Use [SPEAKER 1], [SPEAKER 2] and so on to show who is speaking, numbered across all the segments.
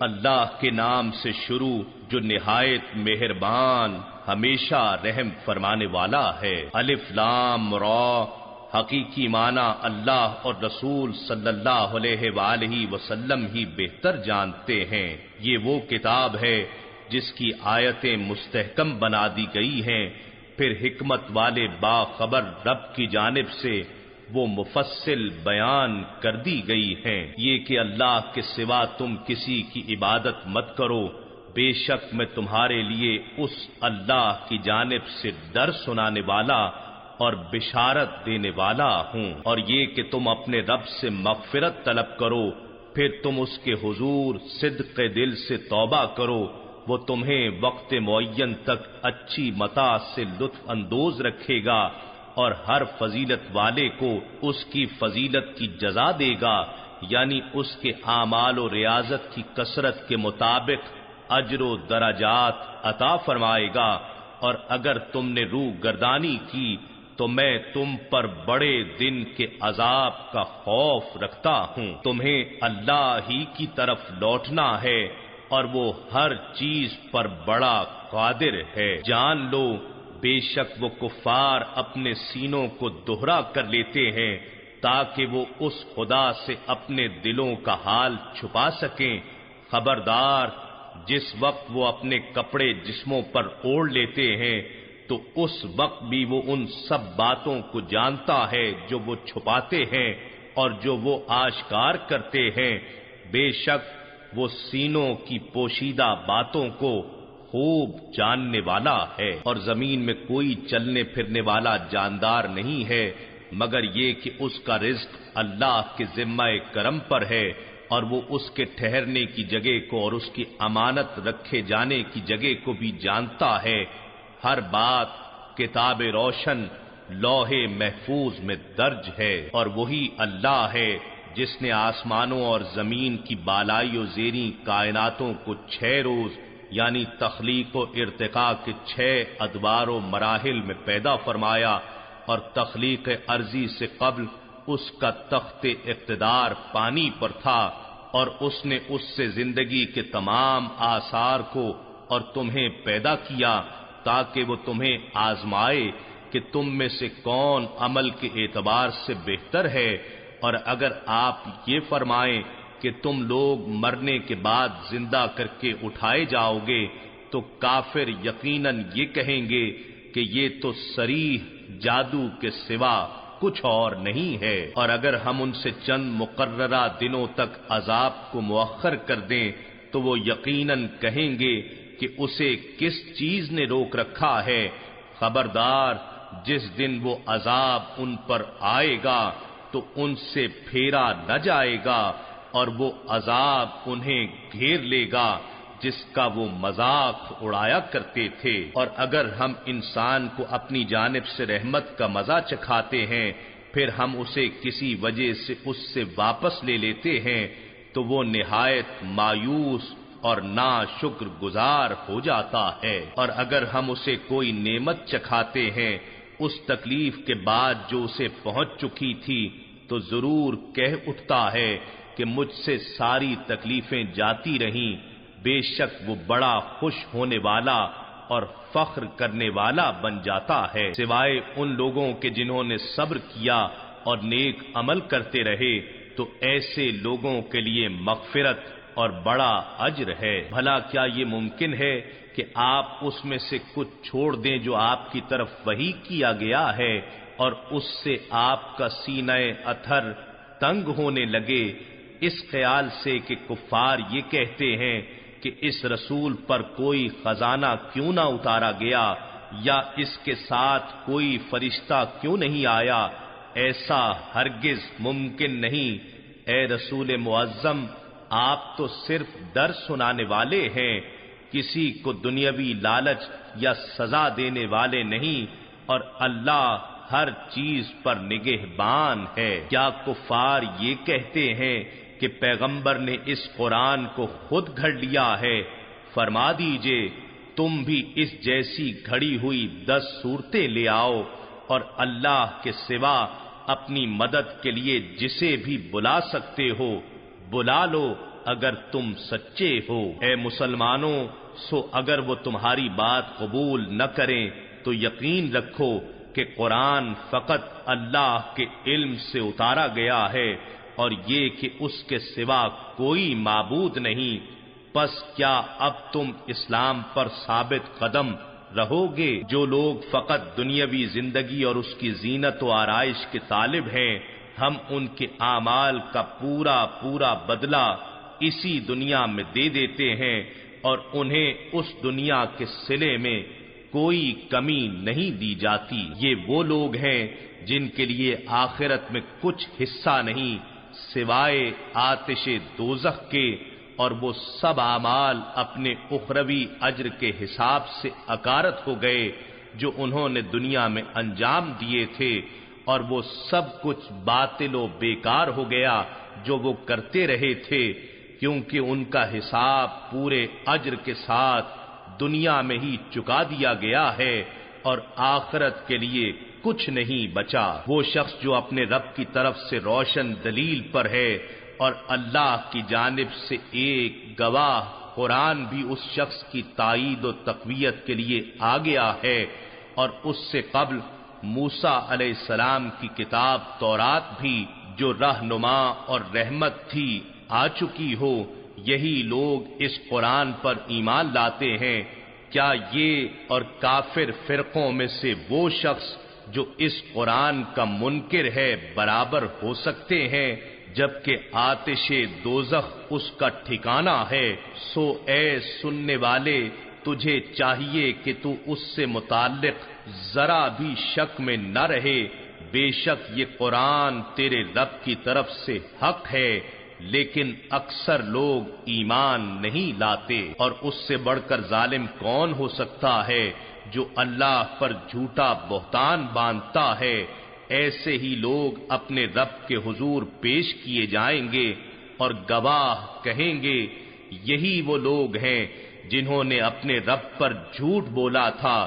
[SPEAKER 1] اللہ کے نام سے شروع جو نہایت مہربان ہمیشہ رحم فرمانے والا ہے۔ الف لام را، حقیقی معنی اللہ اور رسول صلی اللہ علیہ وآلہ وسلم ہی بہتر جانتے ہیں۔ یہ وہ کتاب ہے جس کی آیتیں مستحکم بنا دی گئی ہیں، پھر حکمت والے باخبر رب کی جانب سے وہ مفصل بیان کر دی گئی ہیں۔ یہ کہ اللہ کے سوا تم کسی کی عبادت مت کرو، بے شک میں تمہارے لیے اس اللہ کی جانب سے ڈر سنانے والا اور بشارت دینے والا ہوں۔ اور یہ کہ تم اپنے رب سے مغفرت طلب کرو، پھر تم اس کے حضور صدق دل سے توبہ کرو، وہ تمہیں وقت معین تک اچھی متاع سے لطف اندوز رکھے گا اور ہر فضیلت والے کو اس کی فضیلت کی جزا دے گا، یعنی اس کے اعمال و ریاضت کی کثرت کے مطابق اجر و درجات عطا فرمائے گا۔ اور اگر تم نے روح گردانی کی تو میں تم پر بڑے دن کے عذاب کا خوف رکھتا ہوں۔ تمہیں اللہ ہی کی طرف لوٹنا ہے اور وہ ہر چیز پر بڑا قادر ہے۔ جان لو بے شک وہ کفار اپنے سینوں کو دوہرا کر لیتے ہیں تاکہ وہ اس خدا سے اپنے دلوں کا حال چھپا سکیں۔ خبردار، جس وقت وہ اپنے کپڑے جسموں پر اوڑھ لیتے ہیں تو اس وقت بھی وہ ان سب باتوں کو جانتا ہے جو وہ چھپاتے ہیں اور جو وہ آشکار کرتے ہیں۔ بے شک وہ سینوں کی پوشیدہ باتوں کو خوب جاننے والا ہے۔ اور زمین میں کوئی چلنے پھرنے والا جاندار نہیں ہے مگر یہ کہ اس کا رزق اللہ کے ذمہ کرم پر ہے، اور وہ اس کے ٹھہرنے کی جگہ کو اور اس کی امانت رکھے جانے کی جگہ کو بھی جانتا ہے۔ ہر بات کتاب روشن لوح محفوظ میں درج ہے۔ اور وہی اللہ ہے جس نے آسمانوں اور زمین کی بالائی و زیریں کائناتوں کو 6 روز یعنی تخلیق و ارتقاء کے 6 ادوار و مراحل میں پیدا فرمایا، اور تخلیق ارضی سے قبل اس کا تخت اقتدار پانی پر تھا، اور اس نے اس سے زندگی کے تمام آثار کو اور تمہیں پیدا کیا تاکہ وہ تمہیں آزمائے کہ تم میں سے کون عمل کے اعتبار سے بہتر ہے۔ اور اگر آپ یہ فرمائیں کہ تم لوگ مرنے کے بعد زندہ کر کے اٹھائے جاؤ گے تو کافر یقیناً یہ کہیں گے کہ یہ تو صریح جادو کے سوا کچھ اور نہیں ہے۔ اور اگر ہم ان سے چند مقررہ دنوں تک عذاب کو مؤخر کر دیں تو وہ یقیناً کہیں گے کہ اسے کس چیز نے روک رکھا ہے۔ خبردار، جس دن وہ عذاب ان پر آئے گا تو ان سے پھیرا نہ جائے گا اور وہ عذاب انہیں گھیر لے گا جس کا وہ مذاق اڑایا کرتے تھے۔ اور اگر ہم انسان کو اپنی جانب سے رحمت کا مزہ چکھاتے ہیں پھر ہم اسے کسی وجہ سے اس سے واپس لے لیتے ہیں تو وہ نہایت مایوس اور ناشکر گزار ہو جاتا ہے۔ اور اگر ہم اسے کوئی نعمت چکھاتے ہیں اس تکلیف کے بعد جو اسے پہنچ چکی تھی تو ضرور کہہ اٹھتا ہے کہ مجھ سے ساری تکلیفیں جاتی رہیں۔ بے شک وہ بڑا خوش ہونے والا اور فخر کرنے والا بن جاتا ہے، سوائے ان لوگوں کے جنہوں نے صبر کیا اور نیک عمل کرتے رہے تو ایسے لوگوں کے لیے مغفرت اور بڑا اجر ہے۔ بھلا کیا یہ ممکن ہے کہ آپ اس میں سے کچھ چھوڑ دیں جو آپ کی طرف وحی کیا گیا ہے اور اس سے آپ کا سینہ اطہر تنگ ہونے لگے، اس خیال سے کہ کفار یہ کہتے ہیں کہ اس رسول پر کوئی خزانہ کیوں نہ اتارا گیا یا اس کے ساتھ کوئی فرشتہ کیوں نہیں آیا؟ ایسا ہرگز ممکن نہیں۔ اے رسول معظم، آپ تو صرف ڈر سنانے والے ہیں، کسی کو دنیاوی لالچ یا سزا دینے والے نہیں، اور اللہ ہر چیز پر نگہبان ہے۔ کیا کفار یہ کہتے ہیں کہ پیغمبر نے اس قرآن کو خود گھڑ لیا ہے؟ فرما دیجئے تم بھی اس جیسی گھڑی ہوئی 10 صورتیں لے آؤ، اور اللہ کے سوا اپنی مدد کے لیے جسے بھی بلا سکتے ہو بلا لو، اگر تم سچے ہو۔ اے مسلمانوں، سو اگر وہ تمہاری بات قبول نہ کریں تو یقین رکھو کہ قرآن فقط اللہ کے علم سے اتارا گیا ہے اور یہ کہ اس کے سوا کوئی معبود نہیں۔ پس کیا اب تم اسلام پر ثابت قدم رہو گے؟ جو لوگ فقط دنیاوی زندگی اور اس کی زینت و آرائش کے طالب ہیں، ہم ان کے اعمال کا پورا بدلہ اسی دنیا میں دے دیتے ہیں اور انہیں اس دنیا کے صلے میں کوئی کمی نہیں دی جاتی۔ یہ وہ لوگ ہیں جن کے لیے آخرت میں کچھ حصہ نہیں سوائے آتش دوزخ کے، اور وہ سب اعمال اپنے اخروی اجر کے حساب سے اکارت ہو گئے جو انہوں نے دنیا میں انجام دیے تھے، اور وہ سب کچھ باطل و بیکار ہو گیا جو وہ کرتے رہے تھے، کیونکہ ان کا حساب پورے اجر کے ساتھ دنیا میں ہی چکا دیا گیا ہے اور آخرت کے لیے کچھ نہیں بچا۔ وہ شخص جو اپنے رب کی طرف سے روشن دلیل پر ہے اور اللہ کی جانب سے ایک گواہ قرآن بھی اس شخص کی تائید و تقویت کے لیے آ گیا ہے، اور اس سے قبل موسیٰ علیہ السلام کی کتاب تورات بھی جو رہنما اور رحمت تھی آ چکی ہو، یہی لوگ اس قرآن پر ایمان لاتے ہیں۔ کیا یہ اور کافر فرقوں میں سے وہ شخص جو اس قرآن کا منکر ہے برابر ہو سکتے ہیں، جبکہ آتش دوزخ اس کا ٹھکانہ ہے؟ سو اے سننے والے، تجھے چاہیے کہ تو اس سے متعلق ذرا بھی شک میں نہ رہے۔ بے شک یہ قرآن تیرے رب کی طرف سے حق ہے، لیکن اکثر لوگ ایمان نہیں لاتے۔ اور اس سے بڑھ کر ظالم کون ہو سکتا ہے جو اللہ پر جھوٹا بہتان باندھتا ہے؟ ایسے ہی لوگ اپنے رب کے حضور پیش کیے جائیں گے اور گواہ کہیں گے، یہی وہ لوگ ہیں جنہوں نے اپنے رب پر جھوٹ بولا تھا۔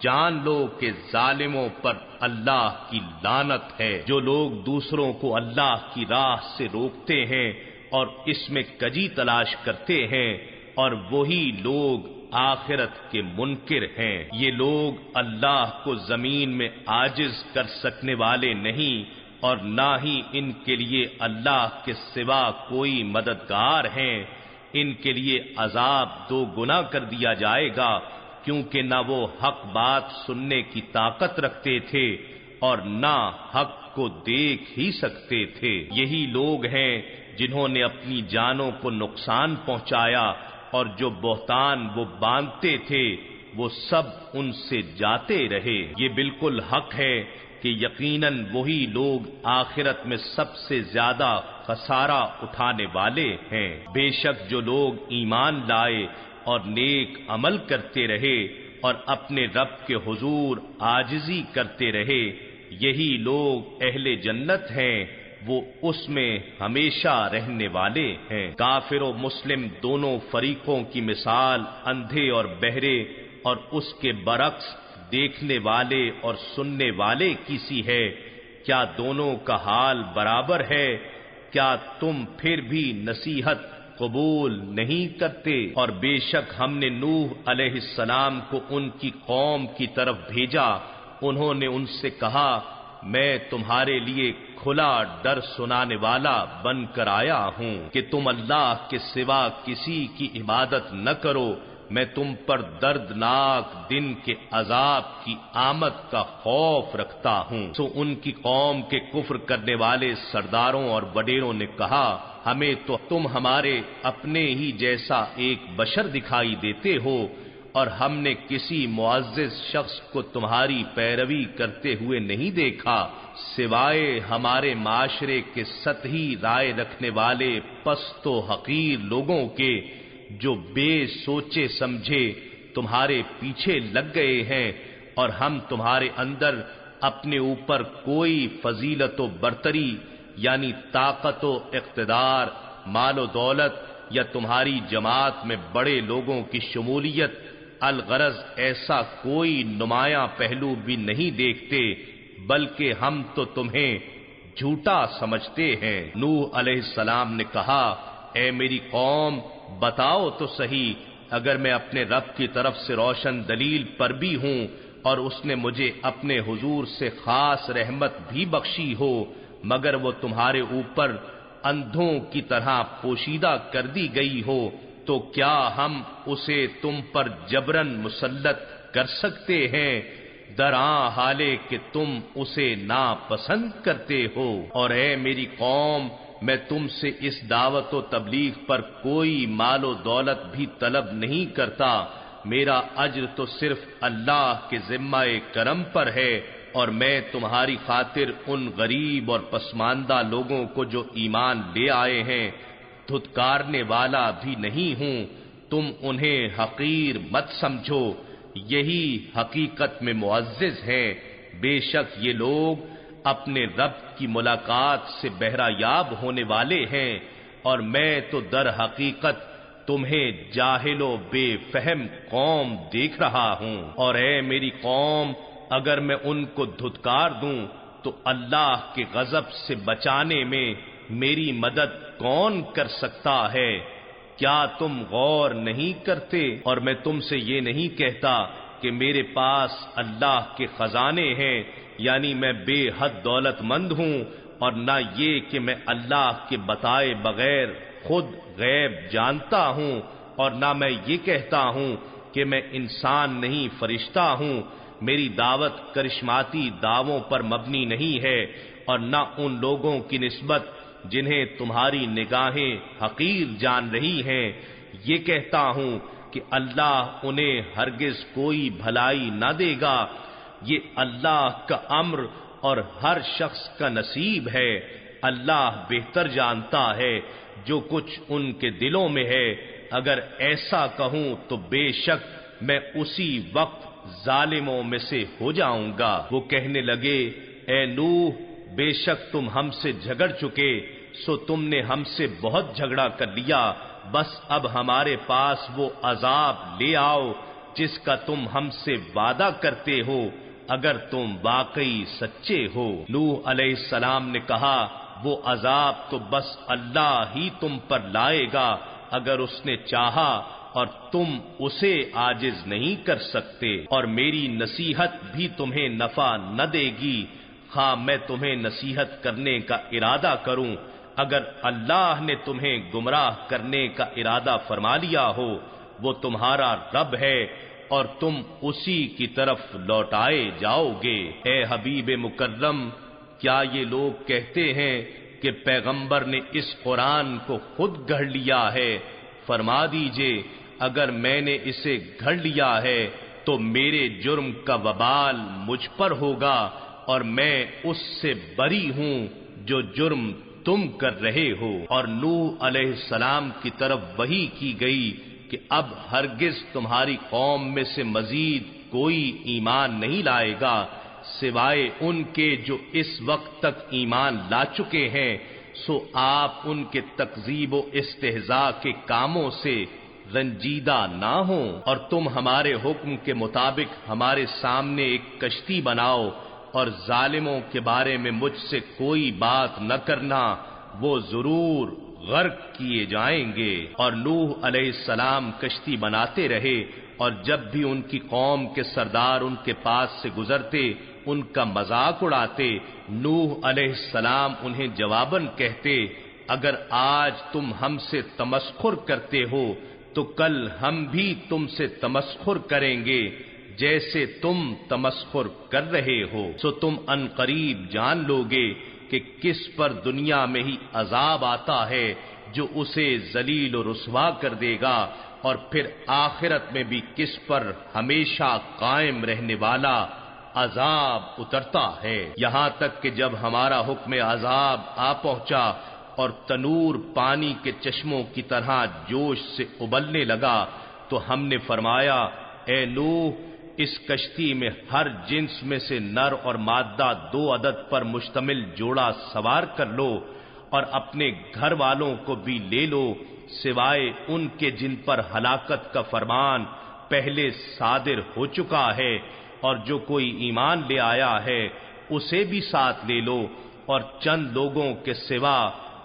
[SPEAKER 1] جان لو کہ ظالموں پر اللہ کی لعنت ہے۔ جو لوگ دوسروں کو اللہ کی راہ سے روکتے ہیں اور اس میں کجی تلاش کرتے ہیں، اور وہی لوگ آخرت کے منکر ہیں۔ یہ لوگ اللہ کو زمین میں عاجز کر سکنے والے نہیں، اور نہ ہی ان کے لیے اللہ کے سوا کوئی مددگار ہیں۔ ان کے لیے عذاب 2 گنا کر دیا جائے گا، کیونکہ نہ وہ حق بات سننے کی طاقت رکھتے تھے اور نہ حق کو دیکھ ہی سکتے تھے۔ یہی لوگ ہیں جنہوں نے اپنی جانوں کو نقصان پہنچایا، اور جو بہتان وہ باندھتے تھے وہ سب ان سے جاتے رہے۔ یہ بالکل حق ہے کہ یقیناً وہی لوگ آخرت میں سب سے زیادہ خسارہ اٹھانے والے ہیں۔ بے شک جو لوگ ایمان لائے اور نیک عمل کرتے رہے اور اپنے رب کے حضور عاجزی کرتے رہے، یہی لوگ اہل جنت ہیں، وہ اس میں ہمیشہ رہنے والے ہیں۔ کافر و مسلم دونوں فریقوں کی مثال اندھے اور بہرے اور اس کے برعکس دیکھنے والے اور سننے والے کی سی ہے۔ کیا دونوں کا حال برابر ہے؟ کیا تم پھر بھی نصیحت قبول نہیں کرتے؟ اور بے شک ہم نے نوح علیہ السلام کو ان کی قوم کی طرف بھیجا، انہوں نے ان سے کہا، میں تمہارے لیے کھلا ڈر سنانے والا بن کر آیا ہوں کہ تم اللہ کے سوا کسی کی عبادت نہ کرو، میں تم پر دردناک دن کے عذاب کی آمد کا خوف رکھتا ہوں۔ سو ان کی قوم کے کفر کرنے والے سرداروں اور وڈیروں نے کہا، ہمیں تو تم ہمارے اپنے ہی جیسا ایک بشر دکھائی دیتے ہو، اور ہم نے کسی معزز شخص کو تمہاری پیروی کرتے ہوئے نہیں دیکھا سوائے ہمارے معاشرے کے سطحی رائے رکھنے والے پست و حقیر لوگوں کے، جو بے سوچے سمجھے تمہارے پیچھے لگ گئے ہیں، اور ہم تمہارے اندر اپنے اوپر کوئی فضیلت و برتری یعنی طاقت و اقتدار، مال و دولت یا تمہاری جماعت میں بڑے لوگوں کی شمولیت، الغرض ایسا کوئی نمایاں پہلو بھی نہیں دیکھتے، بلکہ ہم تو تمہیں جھوٹا سمجھتے ہیں۔ نوح علیہ السلام نے کہا، اے میری قوم بتاؤ تو صحیح، اگر میں اپنے رب کی طرف سے روشن دلیل پر بھی ہوں اور اس نے مجھے اپنے حضور سے خاص رحمت بھی بخشی ہو، مگر وہ تمہارے اوپر اندھوں کی طرح پوشیدہ کر دی گئی ہو، تو کیا ہم اسے تم پر جبرن مسلط کر سکتے ہیں؟ درآں حالے کہ تم اسے ناپسند کرتے ہو۔ اور اے میری قوم، میں تم سے اس دعوت و تبلیغ پر کوئی مال و دولت بھی طلب نہیں کرتا، میرا اجر تو صرف اللہ کے ذمہ کرم پر ہے، اور میں تمہاری خاطر ان غریب اور پسماندہ لوگوں کو جو ایمان لے آئے ہیں دھتکارنے والا بھی نہیں ہوں۔ تم انہیں حقیر مت سمجھو، یہی حقیقت میں معزز ہیں۔ بے شک یہ لوگ اپنے رب کی ملاقات سے بہرہ یاب ہونے والے ہیں، اور میں تو در حقیقت تمہیں جاہل و بے فہم قوم دیکھ رہا ہوں۔ اور اے میری قوم، اگر میں ان کو دھتکار دوں تو اللہ کے غضب سے بچانے میں میری مدد کون کر سکتا ہے؟ کیا تم غور نہیں کرتے؟ اور میں تم سے یہ نہیں کہتا کہ میرے پاس اللہ کے خزانے ہیں، یعنی میں بے حد دولت مند ہوں، اور نہ یہ کہ میں اللہ کے بتائے بغیر خود غیب جانتا ہوں، اور نہ میں یہ کہتا ہوں کہ میں انسان نہیں فرشتہ ہوں۔ میری دعوت کرشماتی دعووں پر مبنی نہیں ہے، اور نہ ان لوگوں کی نسبت جنہیں تمہاری نگاہیں حقیر جان رہی ہیں۔ یہ کہتا ہوں کہ اللہ انہیں ہرگز کوئی بھلائی نہ دے گا، یہ اللہ کا امر اور ہر شخص کا نصیب ہے۔ اللہ بہتر جانتا ہے جو کچھ ان کے دلوں میں ہے۔ اگر ایسا کہوں تو بے شک میں اسی وقت ظالموں میں سے ہو جاؤں گا۔ وہ کہنے لگے، اے نوح، بے شک تم ہم سے جھگڑ چکے، سو تم نے ہم سے بہت جھگڑا کر لیا، بس اب ہمارے پاس وہ عذاب لے آؤ جس کا تم ہم سے وعدہ کرتے ہو، اگر تم واقعی سچے ہو۔ نوح علیہ السلام نے کہا، وہ عذاب تو بس اللہ ہی تم پر لائے گا اگر اس نے چاہا، اور تم اسے عاجز نہیں کر سکتے، اور میری نصیحت بھی تمہیں نفع نہ دے گی، خواہ میں تمہیں نصیحت کرنے کا ارادہ کروں۔ اگر اللہ نے تمہیں گمراہ کرنے کا ارادہ فرما لیا ہو، وہ تمہارا رب ہے اور تم اسی کی طرف لوٹائے جاؤ گے۔ اے حبیب مکرم، کیا یہ لوگ کہتے ہیں کہ پیغمبر نے اس قرآن کو خود گھڑ لیا ہے؟ فرما دیجئے، اگر میں نے اسے گھڑ لیا ہے تو میرے جرم کا وبال مجھ پر ہوگا، اور میں اس سے بری ہوں جو جرم تم کر رہے ہو۔ اور نوح علیہ السلام کی طرف وحی کی گئی کہ اب ہرگز تمہاری قوم میں سے مزید کوئی ایمان نہیں لائے گا سوائے ان کے جو اس وقت تک ایمان لا چکے ہیں، سو آپ ان کے تکذیب و استہزاء کے کاموں سے رنجیدہ نہ ہوں، اور تم ہمارے حکم کے مطابق ہمارے سامنے ایک کشتی بناؤ، اور ظالموں کے بارے میں مجھ سے کوئی بات نہ کرنا، وہ ضرور غرق کیے جائیں گے۔ اور نوح علیہ السلام کشتی بناتے رہے، اور جب بھی ان کی قوم کے سردار ان کے پاس سے گزرتے ان کا مذاق اڑاتے، نوح علیہ السلام انہیں جواباً کہتے، اگر آج تم ہم سے تمسخر کرتے ہو تو کل ہم بھی تم سے تمسخر کریں گے جیسے تم تمسخر کر رہے ہو، سو تم ان قریب جان لوگے کہ کس پر دنیا میں ہی عذاب آتا ہے جو اسے ذلیل و رسوا کر دے گا، اور پھر آخرت میں بھی کس پر ہمیشہ قائم رہنے والا عذاب اترتا ہے۔ یہاں تک کہ جب ہمارا حکم عذاب آ پہنچا اور تنور پانی کے چشموں کی طرح جوش سے ابلنے لگا تو ہم نے فرمایا، اے نوح، اس کشتی میں ہر جنس میں سے نر اور مادہ 2 عدد پر مشتمل جوڑا سوار کر لو، اور اپنے گھر والوں کو بھی لے لو سوائے ان کے جن پر ہلاکت کا فرمان پہلے صادر ہو چکا ہے، اور جو کوئی ایمان لے آیا ہے اسے بھی ساتھ لے لو، اور چند لوگوں کے سوا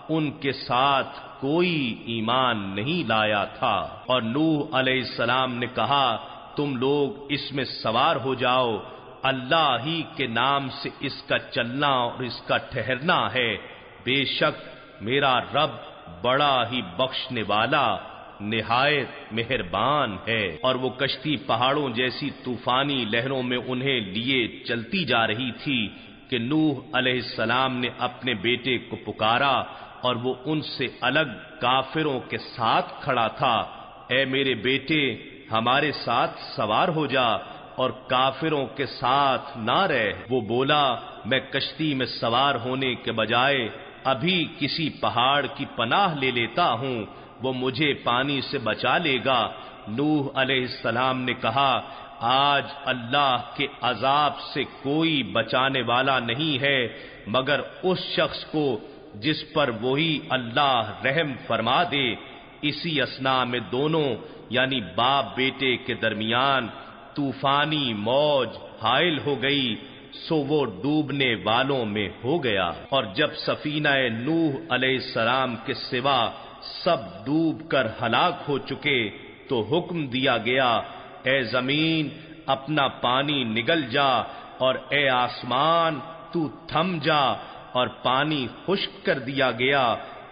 [SPEAKER 1] ان کے ساتھ کوئی ایمان نہیں لایا تھا۔ اور نوح علیہ السلام نے کہا تم لوگ اس میں سوار ہو جاؤ، اللہ ہی کے نام سے اس کا چلنا اور اس کا ٹھہرنا ہے، بے شک میرا رب بڑا ہی بخشنے والا نہایت مہربان ہے۔ اور وہ کشتی پہاڑوں جیسی طوفانی لہروں میں انہیں لیے چلتی جا رہی تھی کہ نوح علیہ السلام نے اپنے بیٹے کو پکارا اور وہ ان سے الگ کافروں کے ساتھ کھڑا تھا، اے میرے بیٹے ہمارے ساتھ سوار ہو جا اور کافروں کے ساتھ نہ رہ۔ وہ بولا میں کشتی میں سوار ہونے کے بجائے ابھی کسی پہاڑ کی پناہ لے لیتا ہوں، وہ مجھے پانی سے بچا لے گا۔ نوح علیہ السلام نے کہا آج اللہ کے عذاب سے کوئی بچانے والا نہیں ہے مگر اس شخص کو جس پر وہی اللہ رحم فرما دے۔ اسی اثناء میں دونوں یعنی باپ بیٹے کے درمیان طوفانی موج حائل ہو گئی، سو وہ ڈوبنے والوں میں ہو گیا۔ اور جب سفینہ نوح علیہ السلام کے سوا سب ڈوب کر ہلاک ہو چکے تو حکم دیا گیا اے زمین اپنا پانی نگل جا، اور اے آسمان تو تھم جا، اور پانی خشک کر دیا گیا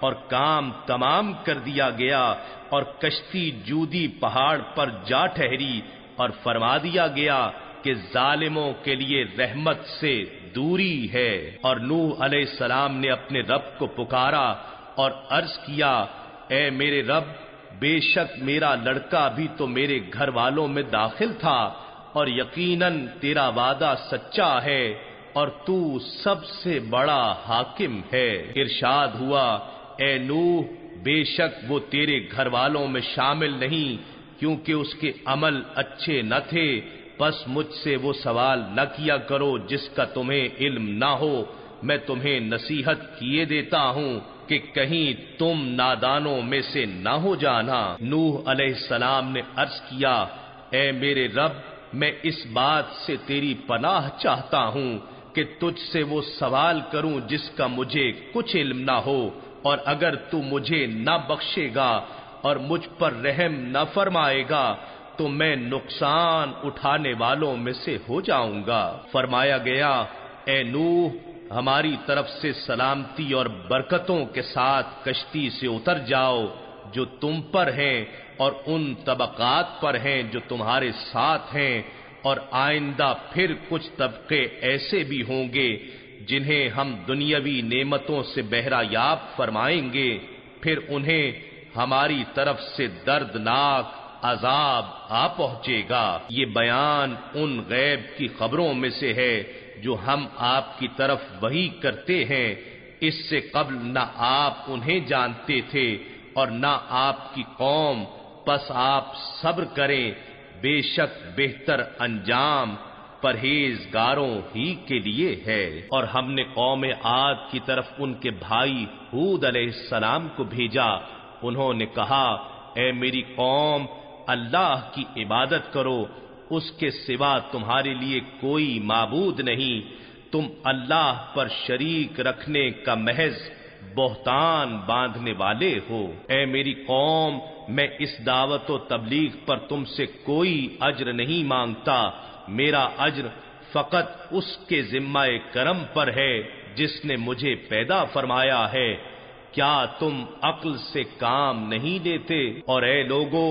[SPEAKER 1] اور کام تمام کر دیا گیا، اور کشتی جودی پہاڑ پر جا ٹھہری، اور فرما دیا گیا کہ ظالموں کے لیے رحمت سے دوری ہے۔ اور نوح علیہ السلام نے اپنے رب کو پکارا اور عرض کیا اے میرے رب بے شک میرا لڑکا بھی تو میرے گھر والوں میں داخل تھا، اور یقیناً تیرا وعدہ سچا ہے اور تو سب سے بڑا حاکم ہے۔ ارشاد ہوا اے نوح بے شک وہ تیرے گھر والوں میں شامل نہیں کیونکہ اس کے عمل اچھے نہ تھے، پس مجھ سے وہ سوال نہ کیا کرو جس کا تمہیں علم نہ ہو، میں تمہیں نصیحت کیے دیتا ہوں کہ کہیں تم نادانوں میں سے نہ ہو جانا۔ نوح علیہ السلام نے عرض کیا اے میرے رب میں اس بات سے تیری پناہ چاہتا ہوں کہ تجھ سے وہ سوال کروں جس کا مجھے کچھ علم نہ ہو، اور اگر تو مجھے نہ بخشے گا اور مجھ پر رحم نہ فرمائے گا تو میں نقصان اٹھانے والوں میں سے ہو جاؤں گا۔ فرمایا گیا اے نوح ہماری طرف سے سلامتی اور برکتوں کے ساتھ کشتی سے اتر جاؤ جو تم پر ہیں اور ان طبقات پر ہیں جو تمہارے ساتھ ہیں، اور آئندہ پھر کچھ طبقے ایسے بھی ہوں گے جنہیں ہم دنیاوی نعمتوں سے بہرہ یاب فرمائیں گے، پھر انہیں ہماری طرف سے دردناک عذاب آ پہنچے گا۔ یہ بیان ان غیب کی خبروں میں سے ہے جو ہم آپ کی طرف وحی کرتے ہیں، اس سے قبل نہ آپ انہیں جانتے تھے اور نہ آپ کی قوم، پس آپ صبر کریں، بے شک بہتر انجام پرہیزگاروں ہی کے لیے ہے۔ اور ہم نے قوم عاد کی طرف ان کے بھائی ہود علیہ السلام کو بھیجا، انہوں نے کہا اے میری قوم اللہ کی عبادت کرو، اس کے سوا تمہارے لیے کوئی معبود نہیں، تم اللہ پر شریک رکھنے کا محض بہتان باندھنے والے ہو۔ اے میری قوم میں اس دعوت و تبلیغ پر تم سے کوئی اجر نہیں مانگتا، میرا اجر فقط اس کے ذمہ کرم پر ہے جس نے مجھے پیدا فرمایا ہے، کیا تم عقل سے کام نہیں لیتے؟ اور اے لوگو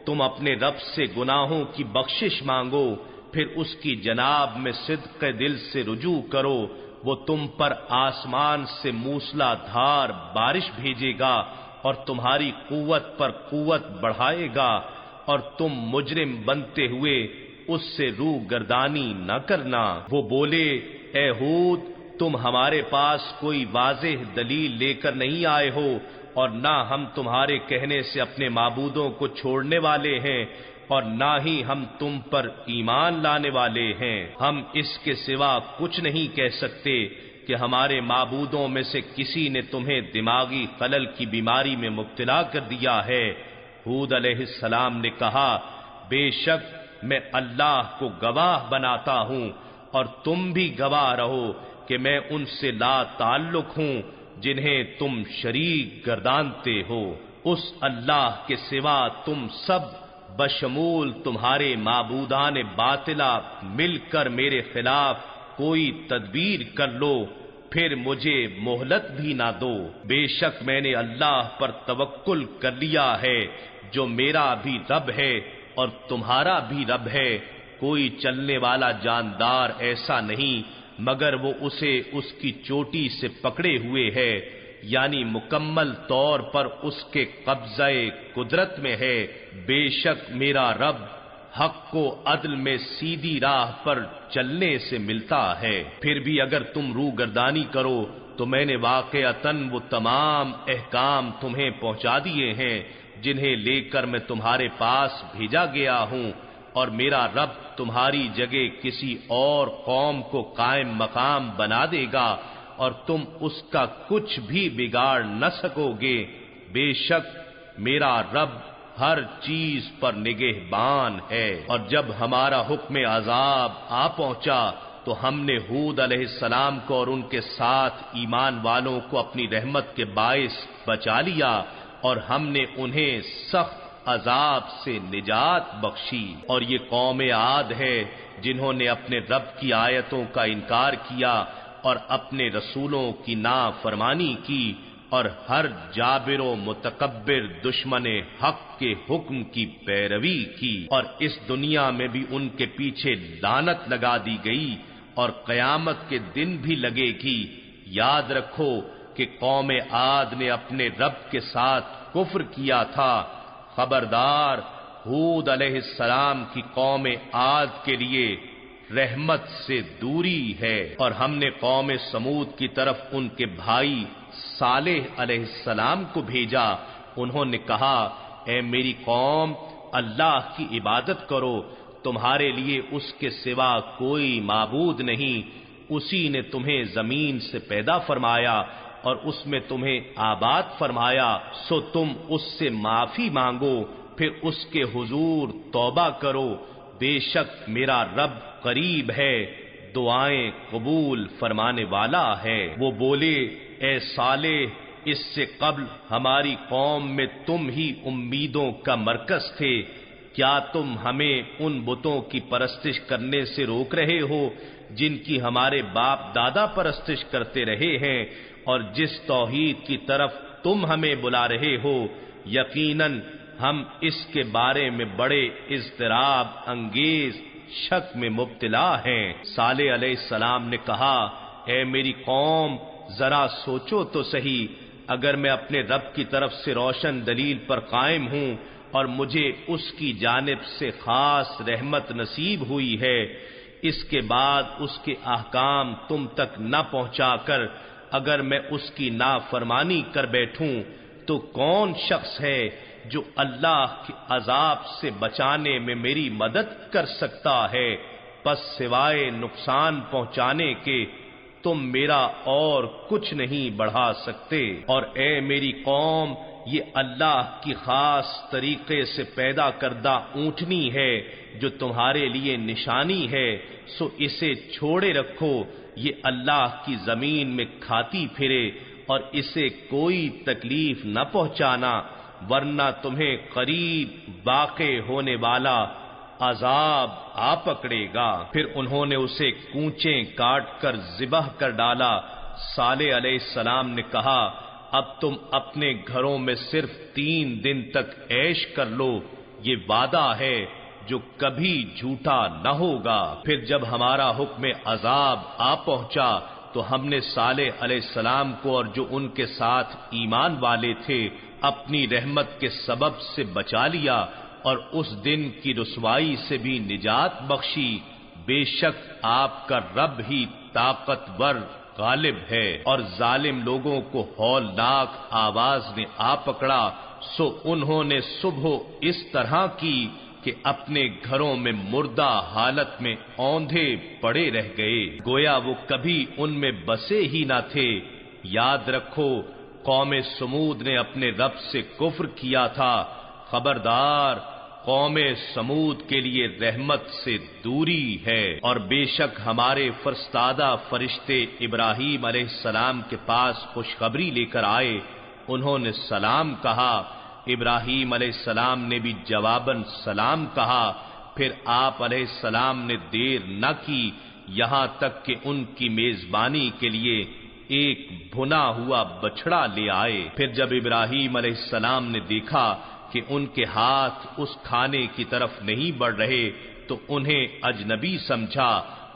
[SPEAKER 1] تم اپنے رب سے گناہوں کی بخشش مانگو، پھر اس کی جناب میں صدق دل سے رجوع کرو، وہ تم پر آسمان سے موسلا دھار بارش بھیجے گا اور تمہاری قوت پر قوت بڑھائے گا، اور تم مجرم بنتے ہوئے اس سے روح گردانی نہ کرنا۔ وہ بولے اے ہود تم ہمارے پاس کوئی واضح دلیل لے کر نہیں آئے ہو، اور نہ ہم تمہارے کہنے سے اپنے معبودوں کو چھوڑنے والے ہیں، اور نہ ہی ہم تم پر ایمان لانے والے ہیں۔ ہم اس کے سوا کچھ نہیں کہہ سکتے کہ ہمارے معبودوں میں سے کسی نے تمہیں دماغی خلل کی بیماری میں مبتلا کر دیا ہے۔ ہود علیہ السلام نے کہا بے شک میں اللہ کو گواہ بناتا ہوں اور تم بھی گواہ رہو کہ میں ان سے لا تعلق ہوں، جنہیں تم شریک گردانتے ہو، اس اللہ کے سوا تم سب بشمول تمہارے معبودان باطلہ مل کر میرے خلاف کوئی تدبیر کر لو، پھر مجھے مہلت بھی نہ دو۔ بے شک میں نے اللہ پر توکل کر لیا ہے جو میرا بھی رب ہے اور تمہارا بھی رب ہے۔ کوئی چلنے والا جاندار ایسا نہیں مگر وہ اسے اس کی چوٹی سے پکڑے ہوئے ہے، یعنی مکمل طور پر اس کے قبضہ قدرت میں ہے۔ بے شک میرا رب حق کو عدل میں سیدھی راہ پر چلنے سے ملتا ہے۔ پھر بھی اگر تم روگردانی کرو تو میں نے واقعتاً وہ تمام احکام تمہیں پہنچا دیے ہیں جنہیں لے کر میں تمہارے پاس بھیجا گیا ہوں، اور میرا رب تمہاری جگہ کسی اور قوم کو قائم مقام بنا دے گا اور تم اس کا کچھ بھی بگاڑ نہ سکو گے۔ بے شک میرا رب ہر چیز پر نگہبان ہے۔ اور جب ہمارا حکم عذاب آ پہنچا تو ہم نے ہود علیہ السلام کو اور ان کے ساتھ ایمان والوں کو اپنی رحمت کے باعث بچا لیا، اور ہم نے انہیں سخت عذاب سے نجات بخشی۔ اور یہ قوم عاد ہے جنہوں نے اپنے رب کی آیتوں کا انکار کیا اور اپنے رسولوں کی نافرمانی کی، اور ہر جابر و متکبر دشمن حق کے حکم کی پیروی کی، اور اس دنیا میں بھی ان کے پیچھے لعنت لگا دی گئی اور قیامت کے دن بھی لگے گی۔ یاد رکھو کہ قوم عاد نے اپنے رب کے ساتھ کفر کیا تھا۔ خبردار، ہود علیہ السلام کی قوم عاد کے لیے رحمت سے دوری ہے۔ اور ہم نے قوم سمود کی طرف ان کے بھائی صالح علیہ السلام کو بھیجا۔ انہوں نے کہا، اے میری قوم، اللہ کی عبادت کرو، تمہارے لیے اس کے سوا کوئی معبود نہیں۔ اسی نے تمہیں زمین سے پیدا فرمایا اور اس میں تمہیں آباد فرمایا، سو تم اس سے معافی مانگو، پھر اس کے حضور توبہ کرو۔ بے شک میرا رب قریب ہے، دعائیں قبول فرمانے والا ہے۔ وہ بولے، اے صالح، اس سے قبل ہماری قوم میں تم ہی امیدوں کا مرکز تھے، کیا تم ہمیں ان بتوں کی پرستش کرنے سے روک رہے ہو جن کی ہمارے باپ دادا پرستش کرتے رہے ہیں، اور جس توحید کی طرف تم ہمیں بلا رہے ہو؟ یقیناً ہم اس کے بارے میں بڑے اضطراب انگیز شک میں مبتلا ہیں۔ صالح علیہ السلام نے کہا، اے میری قوم، ذرا سوچو تو صحیح، اگر میں اپنے رب کی طرف سے روشن دلیل پر قائم ہوں اور مجھے اس کی جانب سے خاص رحمت نصیب ہوئی ہے، اس کے بعد اس کے احکام تم تک نہ پہنچا کر اگر میں اس کی نافرمانی کر بیٹھوں تو کون شخص ہے جو اللہ کے عذاب سے بچانے میں میری مدد کر سکتا ہے؟ پس سوائے نقصان پہنچانے کے تم میرا اور کچھ نہیں بڑھا سکتے۔ اور اے میری قوم، یہ اللہ کی خاص طریقے سے پیدا کردہ اونٹنی ہے جو تمہارے لیے نشانی ہے، سو اسے چھوڑے رکھو، یہ اللہ کی زمین میں کھاتی پھرے اور اسے کوئی تکلیف نہ پہنچانا، ورنہ تمہیں قریب واقع ہونے والا عذاب آ پکڑے گا۔ پھر انہوں نے اسے کونچیں کاٹ کر ذبح کر ڈالا۔ صالح علیہ السلام نے کہا، اب تم اپنے گھروں میں صرف 3 دن تک عیش کر لو، یہ وعدہ ہے جو کبھی جھوٹا نہ ہوگا۔ پھر جب ہمارا حکم عذاب آ پہنچا تو ہم نے صالح علیہ السلام کو اور جو ان کے ساتھ ایمان والے تھے اپنی رحمت کے سبب سے بچا لیا اور اس دن کی رسوائی سے بھی نجات بخشی۔ بے شک آپ کا رب ہی طاقتور غالب ہے۔ اور ظالم لوگوں کو ہولناک آواز نے آ پکڑا، سو انہوں نے صبح اس طرح کی کہ اپنے گھروں میں مردہ حالت میں اوندھے پڑے رہ گئے، گویا وہ کبھی ان میں بسے ہی نہ تھے۔ یاد رکھو، قوم سمود نے اپنے رب سے کفر کیا تھا، خبردار قوم سمود کے لیے رحمت سے دوری ہے، اور بے شک ہمارے فرستادہ فرشتے ابراہیم علیہ السلام کے پاس خوشخبری لے کر آئے، انہوں نے سلام کہا، ابراہیم علیہ السلام نے بھی جواباً سلام کہا، پھر آپ علیہ السلام نے دیر نہ کی یہاں تک کہ ان کی میزبانی کے لیے ایک بھنا ہوا بچڑا لے آئے۔ پھر جب ابراہیم علیہ السلام نے دیکھا کہ ان کے ہاتھ اس کھانے کی طرف نہیں بڑھ رہے تو انہیں اجنبی سمجھا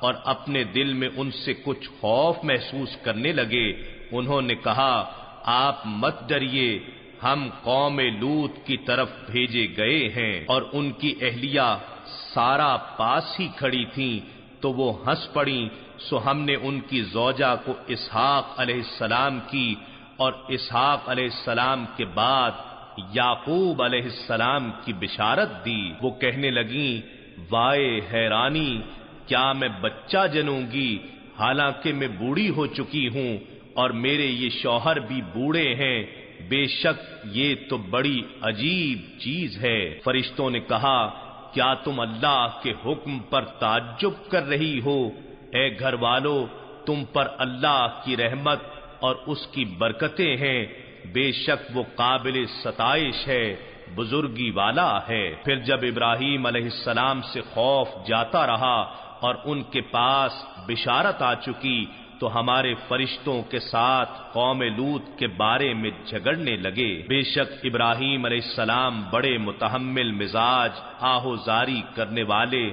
[SPEAKER 1] اور اپنے دل میں ان سے کچھ خوف محسوس کرنے لگے۔ انہوں نے کہا، آپ مت ڈریے، ہم قوم لوط کی طرف بھیجے گئے ہیں۔ اور ان کی اہلیہ سارا پاس ہی کھڑی تھیں تو وہ ہنس پڑیں، سو ہم نے ان کی زوجہ کو اسحاق علیہ السلام کی اور اسحاق علیہ السلام کے بعد یعقوب علیہ السلام کی بشارت دی۔ وہ کہنے لگیں، وائے حیرانی، کیا میں بچہ جنوں گی حالانکہ میں بوڑھی ہو چکی ہوں اور میرے یہ شوہر بھی بوڑھے ہیں، بے شک یہ تو بڑی عجیب چیز ہے۔ فرشتوں نے کہا، کیا تم اللہ کے حکم پر تعجب کر رہی ہو؟ اے گھر والو، تم پر اللہ کی رحمت اور اس کی برکتیں ہیں، بے شک وہ قابل ستائش ہے، بزرگی والا ہے۔ پھر جب ابراہیم علیہ السلام سے خوف جاتا رہا اور ان کے پاس بشارت آ چکی تو ہمارے فرشتوں کے ساتھ قوم لوط کے بارے میں جھگڑنے لگے۔ بے شک ابراہیم علیہ السلام بڑے متحمل مزاج، آہوزاری کرنے والے،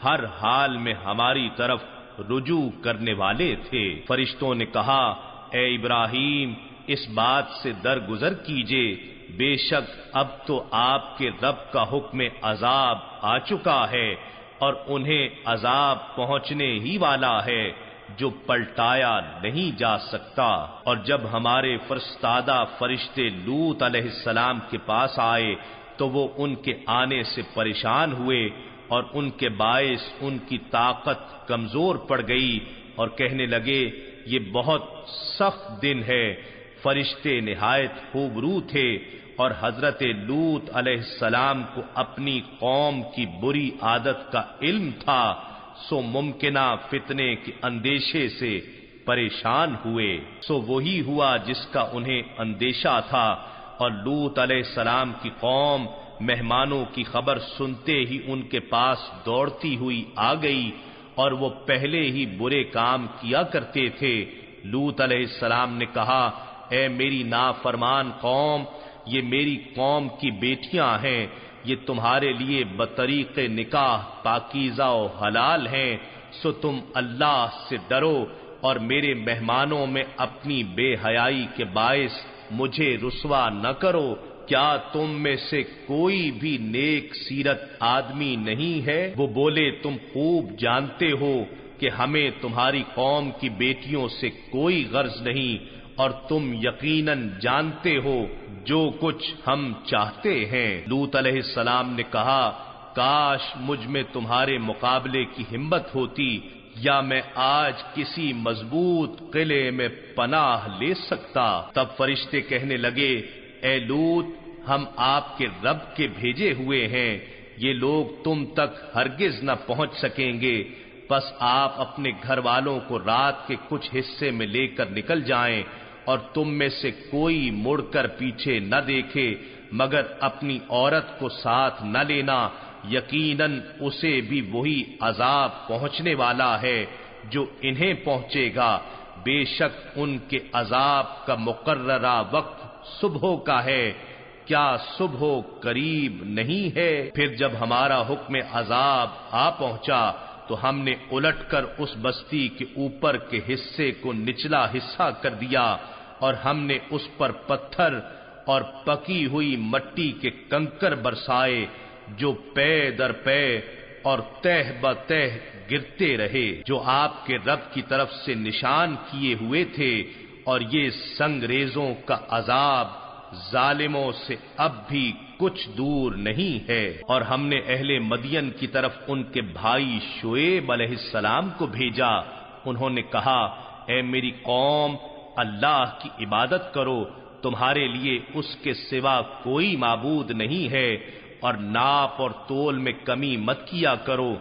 [SPEAKER 1] ہر حال میں ہماری طرف رجوع کرنے والے تھے۔ فرشتوں نے کہا، اے ابراہیم، اس بات سے درگزر کیجئے، بے شک اب تو آپ کے رب کا حکم عذاب آ چکا ہے اور انہیں عذاب پہنچنے ہی والا ہے جو پلٹایا نہیں جا سکتا۔ اور جب ہمارے فرستادہ فرشتے لوط علیہ السلام کے پاس آئے تو وہ ان کے آنے سے پریشان ہوئے اور ان کے باعث ان کی طاقت کمزور پڑ گئی اور کہنے لگے، یہ بہت سخت دن ہے۔ فرشتے نہایت خوبرو تھے اور حضرت لوط علیہ السلام کو اپنی قوم کی بری عادت کا علم تھا، سو ممکنہ فتنے کے اندیشے سے پریشان ہوئے۔ سو وہی ہوا جس کا انہیں اندیشہ تھا، اور لوط علیہ السلام کی قوم مہمانوں کی خبر سنتے ہی ان کے پاس دوڑتی ہوئی آ گئی، اور وہ پہلے ہی برے کام کیا کرتے تھے۔ لوط علیہ السلام نے کہا، اے میری نافرمان قوم، یہ میری قوم کی بیٹیاں ہیں، یہ تمہارے لیے بطریق نکاح پاکیزہ و حلال ہیں، سو تم اللہ سے ڈرو اور میرے مہمانوں میں اپنی بے حیائی کے باعث مجھے رسوا نہ کرو۔ کیا تم میں سے کوئی بھی نیک سیرت آدمی نہیں ہے؟ وہ بولے، تم خوب جانتے ہو کہ ہمیں تمہاری قوم کی بیٹیوں سے کوئی غرض نہیں، اور تم یقیناً جانتے ہو جو کچھ ہم چاہتے ہیں۔ لوط علیہ السلام نے کہا، کاش مجھ میں تمہارے مقابلے کی ہمت ہوتی، یا میں آج کسی مضبوط قلعے میں پناہ لے سکتا۔ تب فرشتے کہنے لگے، اے لوط، ہم آپ کے رب کے بھیجے ہوئے ہیں، یہ لوگ تم تک ہرگز نہ پہنچ سکیں گے، بس آپ اپنے گھر والوں کو رات کے کچھ حصے میں لے کر نکل جائیں، اور تم میں سے کوئی مڑ کر پیچھے نہ دیکھے مگر اپنی عورت کو ساتھ نہ لینا، یقیناً اسے بھی وہی عذاب پہنچنے والا ہے جو انہیں پہنچے گا، بے شک ان کے عذاب کا مقررہ وقت صبح کا ہے، کیا صبح قریب نہیں ہے؟ پھر جب ہمارا حکم عذاب آ پہنچا تو ہم نے الٹ کر اس بستی کے اوپر کے حصے کو نچلا حصہ کر دیا، اور ہم نے اس پر پتھر اور پکی ہوئی مٹی کے کنکر برسائے جو پے در پے اور تہ بتہ گرتے رہے، جو آپ کے رب کی طرف سے نشان کیے ہوئے تھے، اور یہ سنگریزوں کا عذاب ظالموں سے اب بھی کچھ دور نہیں ہے۔ اور ہم نے اہل مدین کی طرف ان کے بھائی شعیب علیہ السلام کو بھیجا، انہوں نے کہا، اے میری قوم، اللہ کی عبادت کرو، تمہارے لیے اس کے سوا کوئی معبود نہیں ہے، اور ناپ اور تول میں کمی مت کیا کرو،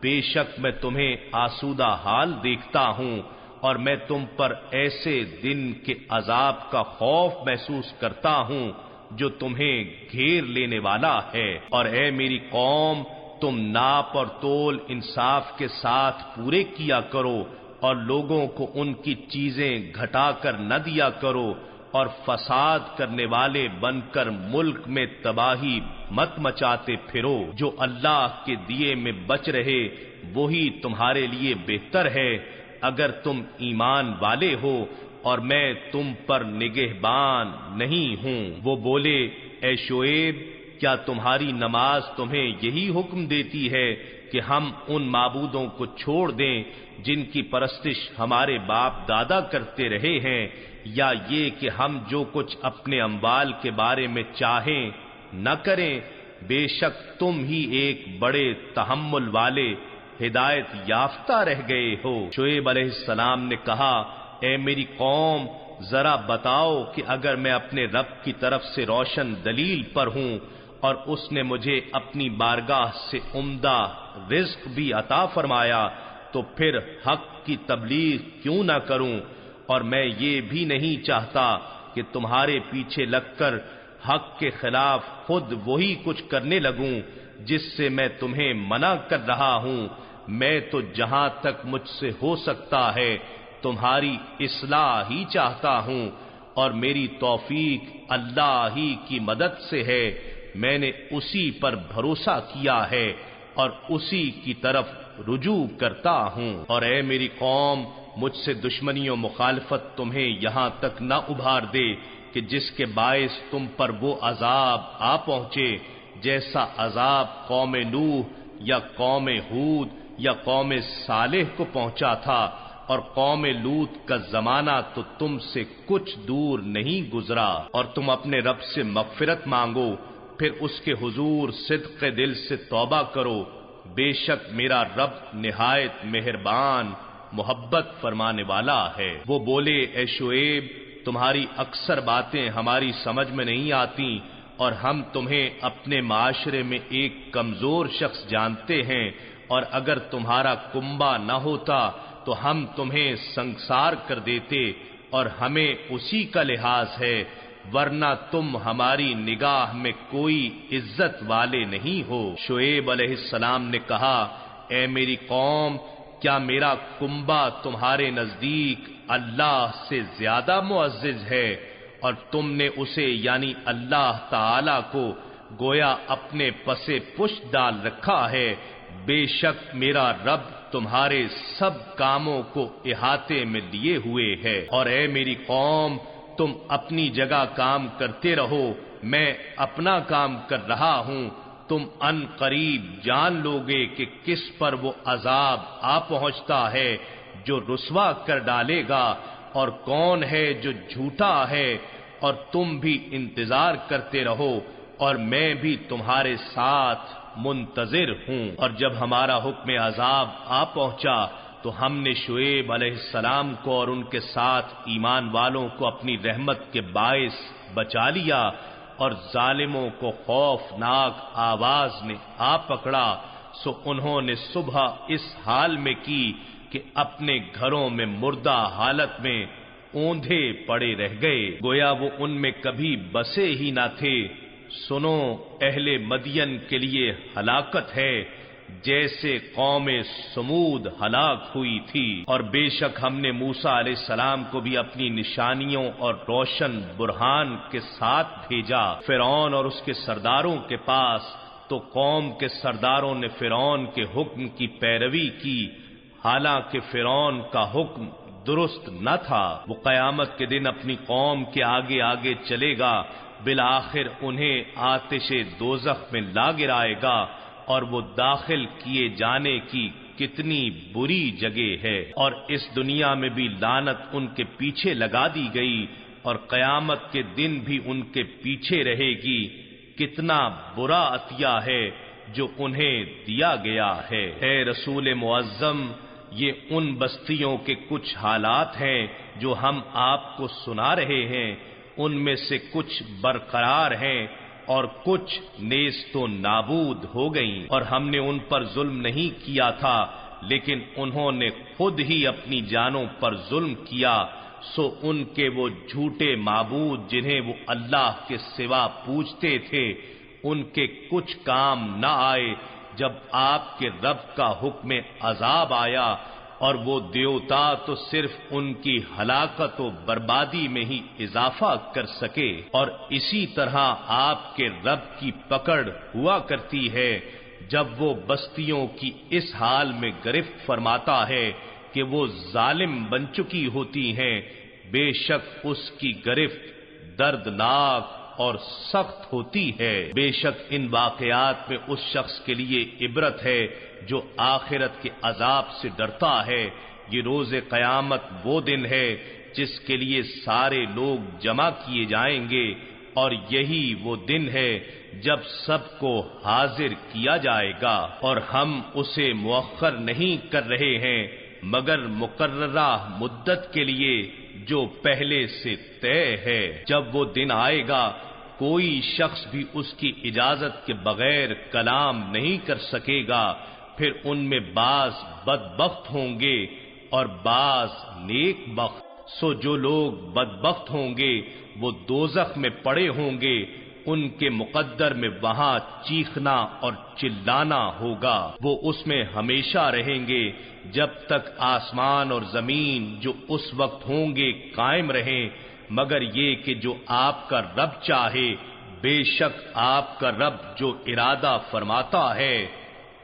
[SPEAKER 1] بے شک میں تمہیں آسودہ حال دیکھتا ہوں، اور میں تم پر ایسے دن کے عذاب کا خوف محسوس کرتا ہوں جو تمہیں گھیر لینے والا ہے۔ اور اے میری قوم، تم ناپ اور تول انصاف کے ساتھ پورے کیا کرو، اور لوگوں کو ان کی چیزیں گھٹا کر نہ دیا کرو، اور فساد کرنے والے بن کر ملک میں تباہی مت مچاتے پھرو۔ جو اللہ کے دیے میں بچ رہے وہی تمہارے لیے بہتر ہے اگر تم ایمان والے ہو، اور میں تم پر نگہبان نہیں ہوں۔ وہ بولے، اے شعیب، کیا تمہاری نماز تمہیں یہی حکم دیتی ہے کہ ہم ان معبودوں کو چھوڑ دیں جن کی پرستش ہمارے باپ دادا کرتے رہے ہیں، یا یہ کہ ہم جو کچھ اپنے اموال کے بارے میں چاہیں نہ کریں؟ بے شک تم ہی ایک بڑے تحمل والے ہدایت یافتہ رہ گئے ہو۔ شعیب علیہ السلام نے کہا، اے میری قوم، ذرا بتاؤ کہ اگر میں اپنے رب کی طرف سے روشن دلیل پر ہوں اور اس نے مجھے اپنی بارگاہ سے عمدہ رزق بھی عطا فرمایا تو پھر حق کی تبلیغ کیوں نہ کروں؟ اور میں یہ بھی نہیں چاہتا کہ تمہارے پیچھے لگ کر حق کے خلاف خود وہی کچھ کرنے لگوں جس سے میں تمہیں منع کر رہا ہوں۔ میں تو جہاں تک مجھ سے ہو سکتا ہے تمہاری اصلاح ہی چاہتا ہوں، اور میری توفیق اللہ ہی کی مدد سے ہے۔ میں نے اسی پر بھروسہ کیا ہے اور اسی کی طرف رجوع کرتا ہوں۔ اور اے میری قوم، مجھ سے دشمنی و مخالفت تمہیں یہاں تک نہ ابھار دے کہ جس کے باعث تم پر وہ عذاب آ پہنچے جیسا عذاب قوم نوح یا قوم ہود یا قوم صالح کو پہنچا تھا، اور قوم لوط کا زمانہ تو تم سے کچھ دور نہیں گزرا۔ اور تم اپنے رب سے مغفرت مانگو، پھر اس کے حضور صدق دل سے توبہ کرو، بے شک میرا رب نہایت مہربان محبت فرمانے والا ہے۔ وہ بولے، اے شعیب، تمہاری اکثر باتیں ہماری سمجھ میں نہیں آتی، اور ہم تمہیں اپنے معاشرے میں ایک کمزور شخص جانتے ہیں، اور اگر تمہارا کنبہ نہ ہوتا تو ہم تمہیں سنگسار کر دیتے، اور ہمیں اسی کا لحاظ ہے، ورنہ تم ہماری نگاہ میں کوئی عزت والے نہیں ہو۔ شعیب علیہ السلام نے کہا، اے میری قوم، کیا میرا کنبہ تمہارے نزدیک اللہ سے زیادہ معزز ہے، اور تم نے اسے یعنی اللہ تعالی کو گویا اپنے پسے پشت ڈال رکھا ہے؟ بے شک میرا رب تمہارے سب کاموں کو احاطے میں لیے ہوئے ہے۔ اور اے میری قوم، تم اپنی جگہ کام کرتے رہو، میں اپنا کام کر رہا ہوں، تم ان قریب جان لوگے کہ کس پر وہ عذاب آ پہنچتا ہے جو رسوا کر ڈالے گا، اور کون ہے جو جھوٹا ہے، اور تم بھی انتظار کرتے رہو، اور میں بھی تمہارے ساتھ منتظر ہوں۔ اور جب ہمارا حکم عذاب آ پہنچا تو ہم نے شعیب علیہ السلام کو اور ان کے ساتھ ایمان والوں کو اپنی رحمت کے باعث بچا لیا، اور ظالموں کو خوفناک آواز نے آ پکڑا، سو انہوں نے صبح اس حال میں کی کہ اپنے گھروں میں مردہ حالت میں اوندھے پڑے رہ گئے، گویا وہ ان میں کبھی بسے ہی نہ تھے۔ سنو، اہل مدین کے لیے ہلاکت ہے جیسے قوم سمود ہلاک ہوئی تھی۔ اور بے شک ہم نے موسیٰ علیہ السلام کو بھی اپنی نشانیوں اور روشن برہان کے ساتھ بھیجا فرعون اور اس کے سرداروں کے پاس، تو قوم کے سرداروں نے فرعون کے حکم کی پیروی کی، حالانکہ فرعون کا حکم درست نہ تھا۔ وہ قیامت کے دن اپنی قوم کے آگے آگے چلے گا، بالآخر انہیں آتش دوزخ میں لا گرائے گا، اور وہ داخل کیے جانے کی کتنی بری جگہ ہے۔ اور اس دنیا میں بھی لعنت ان کے پیچھے لگا دی گئی، اور قیامت کے دن بھی ان کے پیچھے رہے گی۔ کتنا برا عطیہ ہے جو انہیں دیا گیا ہے۔ اے رسول معظم، یہ ان بستیوں کے کچھ حالات ہیں جو ہم آپ کو سنا رہے ہیں، ان میں سے کچھ برقرار ہیں اور کچھ نیست و نابود ہو گئیں، اور ہم نے ان پر ظلم نہیں کیا تھا لیکن انہوں نے خود ہی اپنی جانوں پر ظلم کیا، سو ان کے وہ جھوٹے معبود جنہیں وہ اللہ کے سوا پوجتے تھے ان کے کچھ کام نہ آئے جب آپ کے رب کا حکم عذاب آیا، اور وہ دیوتا تو صرف ان کی ہلاکت و بربادی میں ہی اضافہ کر سکے۔ اور اسی طرح آپ کے رب کی پکڑ ہوا کرتی ہے جب وہ بستیوں کی اس حال میں گرفت فرماتا ہے کہ وہ ظالم بن چکی ہوتی ہیں، بے شک اس کی گرفت دردناک اور سخت ہوتی ہے۔ بے شک ان واقعات میں اس شخص کے لیے عبرت ہے جو آخرت کے عذاب سے ڈرتا ہے۔ یہ روز قیامت وہ دن ہے جس کے لیے سارے لوگ جمع کیے جائیں گے، اور یہی وہ دن ہے جب سب کو حاضر کیا جائے گا، اور ہم اسے مؤخر نہیں کر رہے ہیں مگر مقررہ مدت کے لیے جو پہلے سے طے ہے۔ جب وہ دن آئے گا کوئی شخص بھی اس کی اجازت کے بغیر کلام نہیں کر سکے گا، پھر ان میں بعض بدبخت ہوں گے اور بعض نیک بخت۔ سو جو لوگ بدبخت ہوں گے وہ دوزخ میں پڑے ہوں گے، ان کے مقدر میں وہاں چیخنا اور چلانا ہوگا، وہ اس میں ہمیشہ رہیں گے جب تک آسمان اور زمین جو اس وقت ہوں گے قائم رہیں، مگر یہ کہ جو آپ کا رب چاہے، بے شک آپ کا رب جو ارادہ فرماتا ہے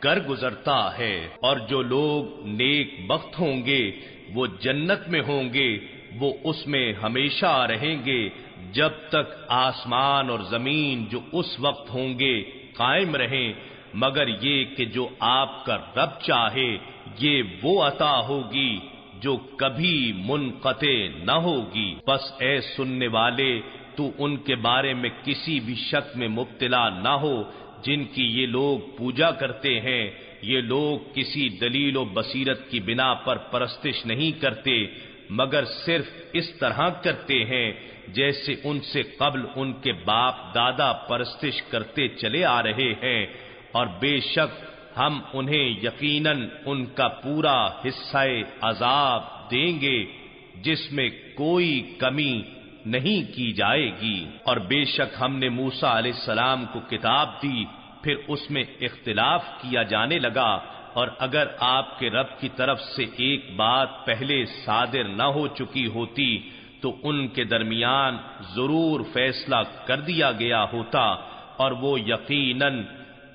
[SPEAKER 1] کر گزرتا ہے۔ اور جو لوگ نیک بخت ہوں گے وہ جنت میں ہوں گے، وہ اس میں ہمیشہ رہیں گے جب تک آسمان اور زمین جو اس وقت ہوں گے قائم رہیں، مگر یہ کہ جو آپ کا رب چاہے یہ وہ عطا ہوگی جو کبھی منقطع نہ ہوگی۔ بس اے سننے والے تو ان کے بارے میں کسی بھی شک میں مبتلا نہ ہو جن کی یہ لوگ پوجا کرتے ہیں، یہ لوگ کسی دلیل و بصیرت کی بنا پر پرستش نہیں کرتے مگر صرف اس طرح کرتے ہیں جیسے ان سے قبل ان کے باپ دادا پرستش کرتے چلے آ رہے ہیں، اور بے شک ہم انہیں یقیناً ان کا پورا حصہ عذاب دیں گے جس میں کوئی کمی نہیں کی جائے گی۔ اور بے شک ہم نے موسیٰ علیہ السلام کو کتاب دی، پھر اس میں اختلاف کیا جانے لگا، اور اگر آپ کے رب کی طرف سے ایک بات پہلے صادر نہ ہو چکی ہوتی تو ان کے درمیان ضرور فیصلہ کر دیا گیا ہوتا، اور وہ یقیناً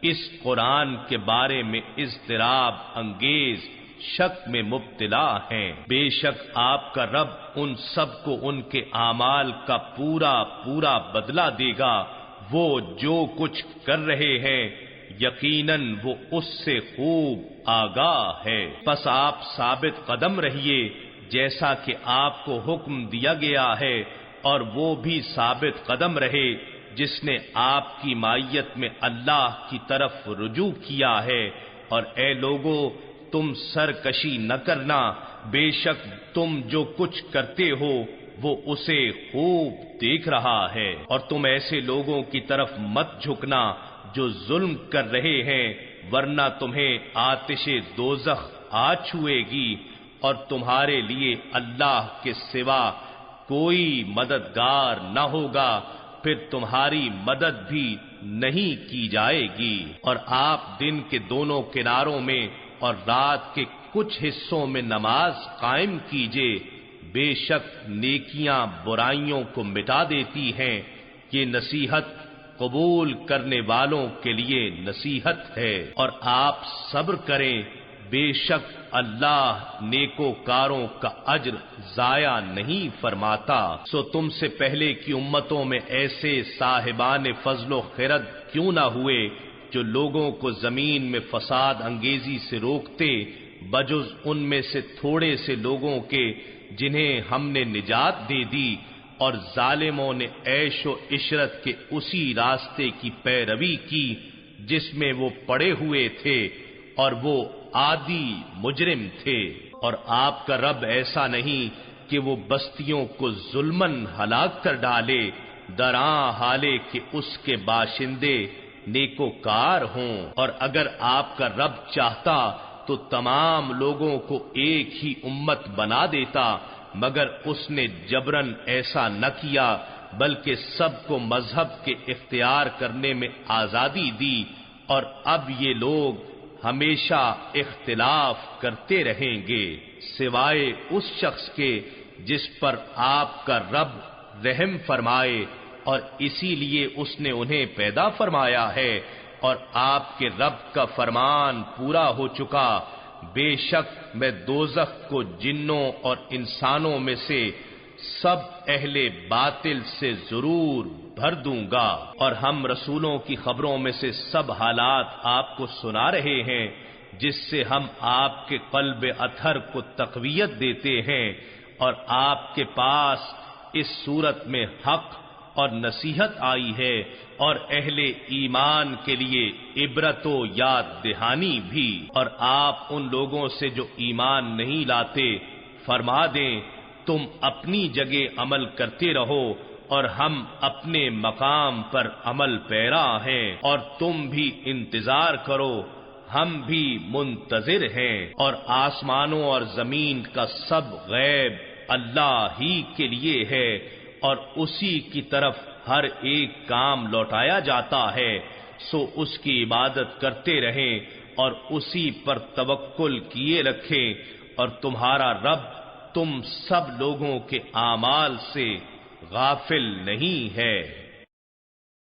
[SPEAKER 1] اس قرآن کے بارے میں اضطراب انگیز شک میں مبتلا ہیں۔ بے شک آپ کا رب ان سب کو ان کے اعمال کا پورا پورا بدلہ دے گا، وہ جو کچھ کر رہے ہیں یقیناً وہ اس سے خوب آگاہ ہے۔ پس آپ ثابت قدم رہیے جیسا کہ آپ کو حکم دیا گیا ہے، اور وہ بھی ثابت قدم رہے جس نے آپ کی معیت میں اللہ کی طرف رجوع کیا ہے۔ اور اے لوگو تم سرکشی نہ کرنا، بے شک تم جو کچھ کرتے ہو وہ اسے خوب دیکھ رہا ہے، اور تم ایسے لوگوں کی طرف مت جھکنا جو ظلم کر رہے ہیں، ورنہ تمہیں آتش دوزخ آ چھوئے گی، اور تمہارے لیے اللہ کے سوا کوئی مددگار نہ ہوگا، پھر تمہاری مدد بھی نہیں کی جائے گی۔ اور آپ دن کے دونوں کناروں میں اور رات کے کچھ حصوں میں نماز قائم کیجئے، بے شک نیکیاں برائیوں کو مٹا دیتی ہیں، یہ نصیحت قبول کرنے والوں کے لیے نصیحت ہے۔ اور آپ صبر کریں، بے شک اللہ نیکوکاروں کا اجر ضائع نہیں فرماتا۔ سو تم سے پہلے کی امتوں میں ایسے صاحبان فضل و خرد کیوں نہ ہوئے جو لوگوں کو زمین میں فساد انگیزی سے روکتے، بجز ان میں سے تھوڑے سے لوگوں کے جنہیں ہم نے نجات دے دی، اور ظالموں نے عیش و عشرت کے اسی راستے کی پیروی کی جس میں وہ پڑے ہوئے تھے، اور وہ عادی مجرم تھے۔ اور آپ کا رب ایسا نہیں کہ وہ بستیوں کو ظلمن ہلاک کر ڈالے، دراں حالے کہ اس کے باشندے نیکوکار ہوں، اور اگر آپ کا رب چاہتا تو تمام لوگوں کو ایک ہی امت بنا دیتا، مگر اس نے جبرن ایسا نہ کیا، بلکہ سب کو مذہب کے اختیار کرنے میں آزادی دی، اور اب یہ لوگ ہمیشہ اختلاف کرتے رہیں گے، سوائے اس شخص کے جس پر آپ کا رب رحم فرمائے، اور اسی لیے اس نے انہیں پیدا فرمایا ہے، اور آپ کے رب کا فرمان پورا ہو چکا، بے شک میں دوزخ کو جنوں اور انسانوں میں سے سب اہل باطل سے ضرور بھر دوں گا، اور ہم رسولوں کی خبروں میں سے سب حالات آپ کو سنا رہے ہیں، جس سے ہم آپ کے قلب اطہر کو تقویت دیتے ہیں، اور آپ کے پاس اس صورت میں حق اور نصیحت آئی ہے، اور اہل ایمان کے لیے عبرت و یاد دہانی بھی، اور آپ ان لوگوں سے جو ایمان نہیں لاتے فرما دیں تم اپنی جگہ عمل کرتے رہو اور ہم اپنے مقام پر عمل پیرا ہیں، اور تم بھی انتظار کرو ہم بھی منتظر ہیں، اور آسمانوں اور زمین کا سب غیب اللہ ہی کے لیے ہے، اور اسی کی طرف ہر ایک کام لوٹایا جاتا ہے، سو اس کی عبادت کرتے رہیں اور اسی پر توکل کیے رکھیں، اور تمہارا رب تم سب لوگوں کے اعمال سے غافل نہیں ہے۔